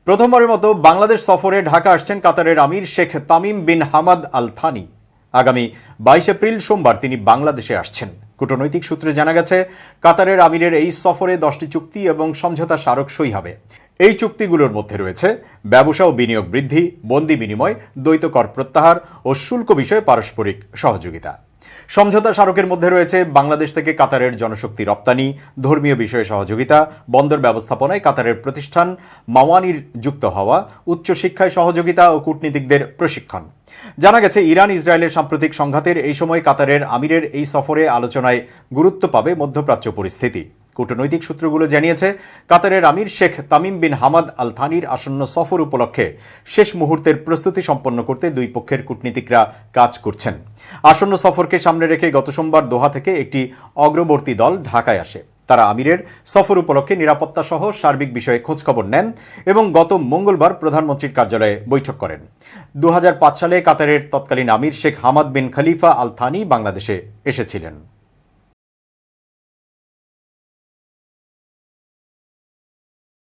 প্রথমবারের মতো বাংলাদেশ সফরে ঢাকা আসছেন কাতারের আমির Sheikh Tamim bin Hamad Al Thani. আগামী 22 এপ্রিল সোমবার তিনি বাংলাদেশে আসছেন। কূটনৈতিক সূত্রে জানা গেছে, কাতারের আমিরের এই সফরে 10টি চুক্তি এবং সমঝোতা স্মারক সই হবে। এই চুক্তিগুলোর মধ্যে রয়েছে ব্যবসা ও বিনিয়োগ বৃদ্ধি, বন্দি বিনিময়, দ্বৈত কর প্রত্যাহার ও শুল্ক বিষয়ে পারস্পরিক সহযোগিতা। সমঝোতা স্মারকের মধ্যে রয়েছে বাংলাদেশ থেকে কাতারের জনশক্তি রপ্তানি, ধর্মীয় বিষয়ে সহযোগিতা, বন্দর ব্যবস্থাপনায় কাতারের প্রতিষ্ঠান মাওয়ানির যুক্ত হওয়া, উচ্চশিক্ষায় সহযোগিতা ও কূটনীতিকদের প্রশিক্ষণ। জানা গেছে, ইরান ইসরায়েলের সাম্প্রতিক সংঘাতের এই সময় কাতারের আমিরের এই সফরে আলোচনায় গুরুত্ব পাবে মধ্যপ্রাচ্য পরিস্থিতি। কূটনৈতিক সূত্রগুলো জানিয়েছে, কাতারের আমির Sheikh Tamim bin Hamad Al থানির আসন্ন সফর উপলক্ষে শেষ মুহূর্তের প্রস্তুতি সম্পন্ন করতে দুই পক্ষের কূটনীতিকরা কাজ করছেন। আসন্ন সফরকে সামনে রেখে গত সোমবার দোহা থেকে একটি অগ্রবর্তী দল ঢাকায় আসে। তারা আমিরের সফর উপলক্ষে নিরাপত্তা সহ সার্বিক বিষয়ে খোঁজখবর নেন এবং গত মঙ্গলবার প্রধানমন্ত্রীর কার্যালয়ে বৈঠক করেন। 2005 সালে কাতারের তৎকালীন আমির শেখ হামাদ বিন খলিফা আল থানি বাংলাদেশে এসেছিলেন।